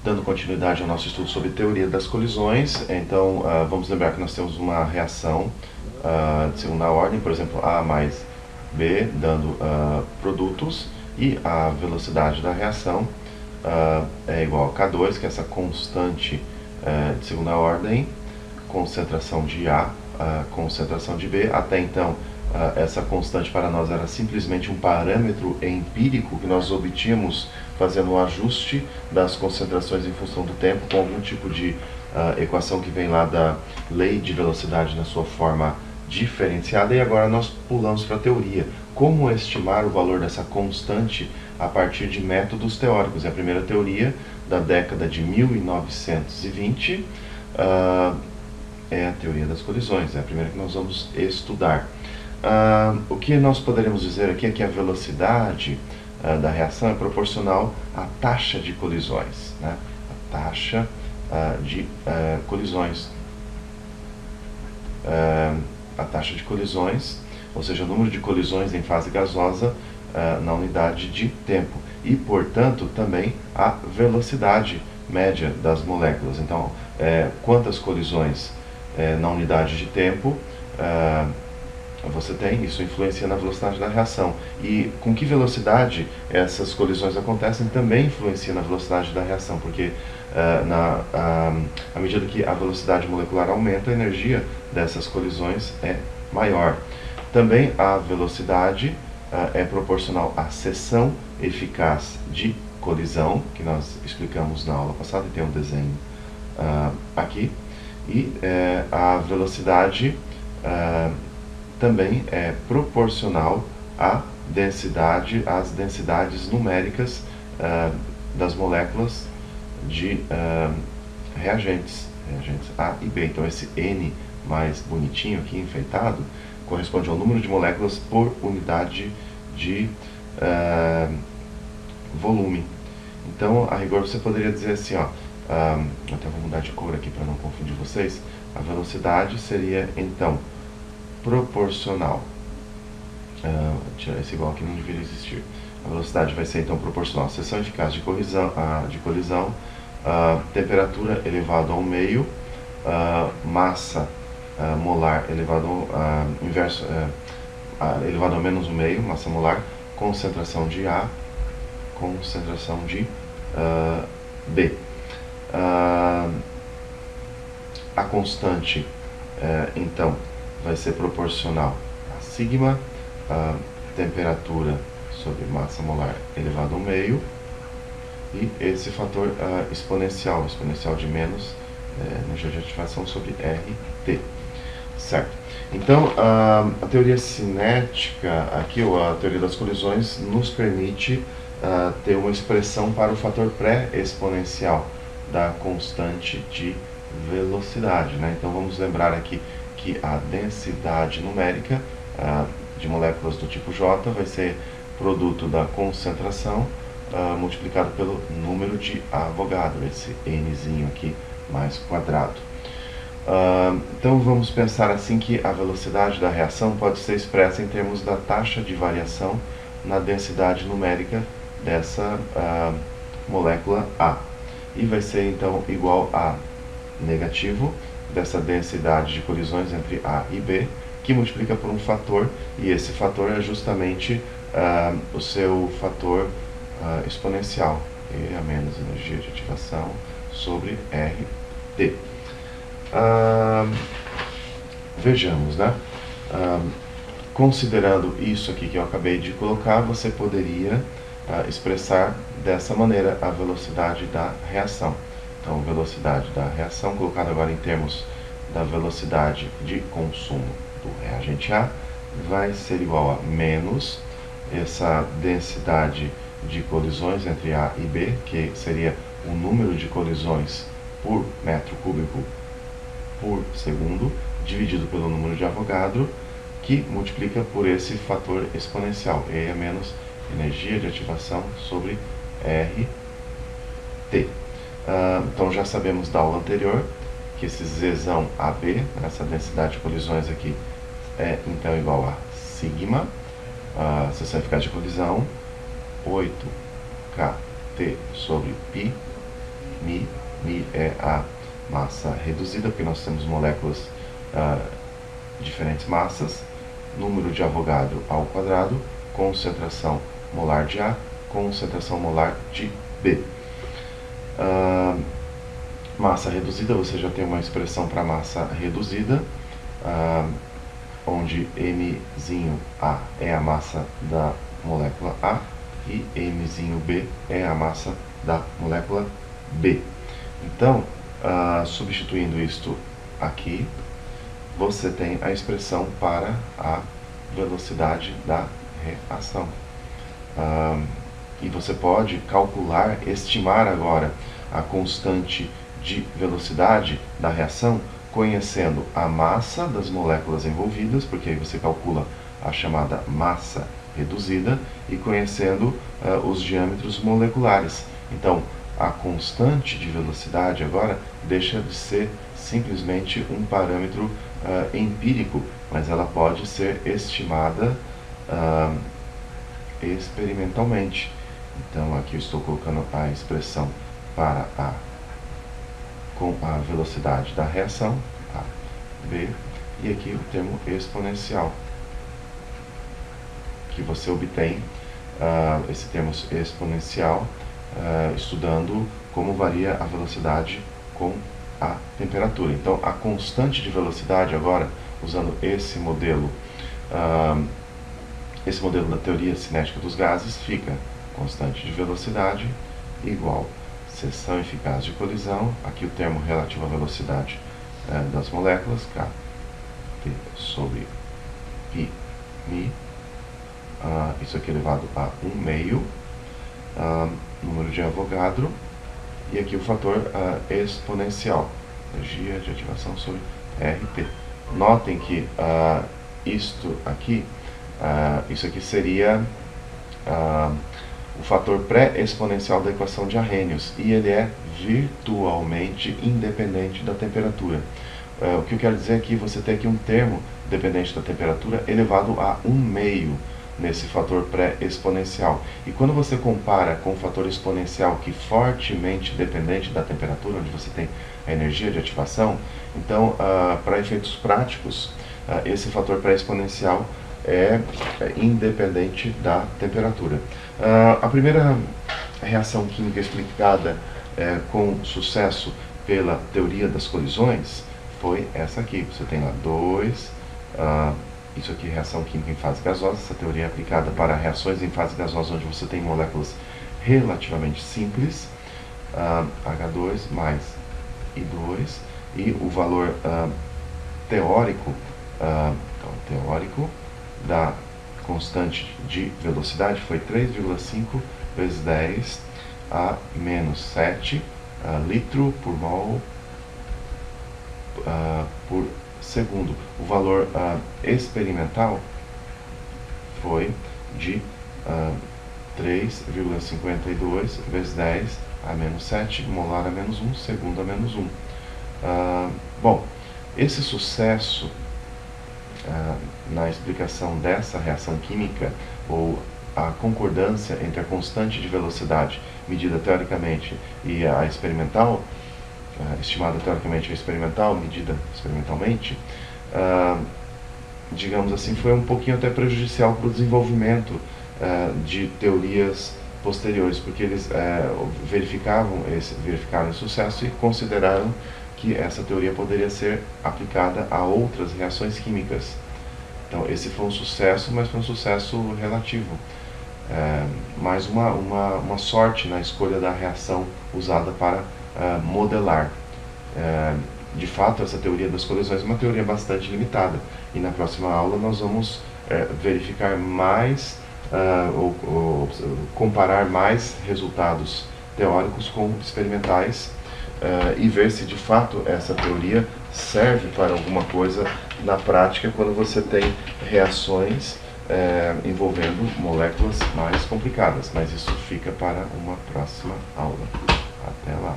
Dando continuidade ao nosso estudo sobre teoria das colisões, então vamos lembrar que nós temos uma reação de segunda ordem, por exemplo, A mais B, dando produtos, e a velocidade da reação é igual a K2, que é essa constante de segunda ordem, concentração de A, concentração de B. Até então, essa constante para nós era simplesmente um parâmetro empírico que nós obtínhamos fazendo um ajuste das concentrações em função do tempo com algum tipo de equação que vem lá da lei de velocidade na sua forma diferenciada. E agora nós pulamos para a teoria. Como estimar o valor dessa constante a partir de métodos teóricos? É a primeira teoria da década de 1920, é a teoria das colisões, é a primeira que nós vamos estudar. O que nós poderíamos dizer aqui é que a velocidade da reação é proporcional à taxa de colisões, né? A taxa de colisões. A taxa de colisões, ou seja, o número de colisões em fase gasosa na unidade de tempo. E, portanto, também a velocidade média das moléculas. Então, quantas colisões na unidade de tempo você tem, isso influencia na velocidade da reação. E com que velocidade essas colisões acontecem também influencia na velocidade da reação, porque à medida que a velocidade molecular aumenta, a energia dessas colisões é maior. Também a velocidade é proporcional à seção eficaz de colisão, que nós explicamos na aula passada, e tem um desenho aqui. E a velocidade também é proporcional à densidade, às densidades numéricas das moléculas de reagentes A e B. Então esse N mais bonitinho aqui, enfeitado, corresponde ao número de moléculas por unidade de volume. Então, a rigor, você poderia dizer assim, ó, até vou mudar de cor aqui para não confundir vocês. A velocidade seria, então, proporcional. Tirar esse igual aqui, não deveria existir. A velocidade vai ser, então, proporcional à seção eficaz de colisão, temperatura elevado ao meio, massa molar elevado elevado a menos o meio, massa molar, concentração de A, concentração de B. A constante, então, vai ser proporcional a sigma, temperatura sobre massa molar elevado ao meio, e esse fator exponencial de menos energia de ativação sobre RT. Certo. Então, a teoria cinética, aqui, ou a teoria das colisões, nos permite ter uma expressão para o fator pré-exponencial da constante de velocidade, né? Então, vamos lembrar aqui que a densidade numérica de moléculas do tipo J vai ser produto da concentração multiplicado pelo número de Avogadro, esse Nzinho aqui mais quadrado. Então vamos pensar assim que a velocidade da reação pode ser expressa em termos da taxa de variação na densidade numérica dessa molécula A. E vai ser então igual a negativo dessa densidade de colisões entre A e B, que multiplica por um fator, e esse fator é justamente o seu fator exponencial, E a menos energia de ativação sobre RT. Vejamos, né? Considerando isso aqui que eu acabei de colocar, você poderia expressar dessa maneira a velocidade da reação. Então, velocidade da reação, colocada agora em termos da velocidade de consumo do reagente A, vai ser igual a menos essa densidade de colisões entre A e B, que seria o número de colisões por metro cúbico por segundo, dividido pelo número de Avogadro, que multiplica por esse fator exponencial, E é menos energia de ativação sobre RT. Então já sabemos da aula anterior que esse Zzão AB, essa densidade de colisões aqui, é então igual a sigma, a seção eficaz de colisão, 8kT sobre π, Mi é a massa reduzida, porque nós temos moléculas diferentes massas, número de Avogadro ao quadrado, concentração molar de A, concentração molar de B. Massa reduzida, você já tem uma expressão para massa reduzida, onde Mzinho A é a massa da molécula A e Mzinho B é a massa da molécula B. Então, substituindo isto aqui, você tem a expressão para a velocidade da reação. E você pode calcular, estimar agora a constante de velocidade da reação, conhecendo a massa das moléculas envolvidas, porque aí você calcula a chamada massa reduzida, e conhecendo os diâmetros moleculares. Então, a constante de velocidade agora deixa de ser simplesmente um parâmetro empírico, mas ela pode ser estimada experimentalmente. Então, aqui eu estou colocando a expressão para com a velocidade da reação, A, B, e aqui o termo exponencial, que você obtém esse termo exponencial estudando como varia a velocidade com a temperatura. Então, a constante de velocidade agora, usando esse modelo da teoria cinética dos gases, fica constante de velocidade igual seção eficaz de colisão, aqui o termo relativo à velocidade das moléculas, Kt sobre π mi, isso aqui elevado a 1/2, número de Avogadro, e aqui o fator exponencial, energia de ativação sobre RT. Notem que isso aqui seria o fator pré-exponencial da equação de Arrhenius, e ele é virtualmente independente da temperatura. O que eu quero dizer é que você tem aqui um termo dependente da temperatura elevado a 1/2 nesse fator pré-exponencial. E quando você compara com o fator exponencial, que é fortemente dependente da temperatura, onde você tem a energia de ativação, então, para efeitos práticos, esse fator pré-exponencial é independente da temperatura. A primeira reação química explicada com sucesso pela teoria das colisões foi essa aqui. Você tem lá isso aqui é reação química em fase gasosa. Essa teoria é aplicada para reações em fase gasosa, onde você tem moléculas relativamente simples, H2 mais I2, e o valor teórico da constante de velocidade foi 3,5 vezes 10 a menos 7 litro por mol por segundo. O valor experimental foi de 3,52 vezes 10 a menos 7, molar a menos 1, segundo a menos 1. Bom, esse sucesso na explicação dessa reação química, ou a concordância entre a constante de velocidade medida teoricamente e a experimental, estimada teoricamente e experimental, medida experimentalmente, digamos assim, foi um pouquinho até prejudicial para o desenvolvimento de teorias posteriores, porque eles verificaram esse sucesso e consideraram que essa teoria poderia ser aplicada a outras reações químicas. Então, esse foi um sucesso, mas foi um sucesso relativo. Mais uma sorte na escolha da reação usada para modelar. De fato, essa teoria das colisões é uma teoria bastante limitada, e na próxima aula nós vamos verificar mais, ou comparar mais resultados teóricos com experimentais, e ver se de fato essa teoria serve para alguma coisa na prática, quando você tem reações envolvendo moléculas mais complicadas. Mas isso fica para uma próxima aula. Até lá!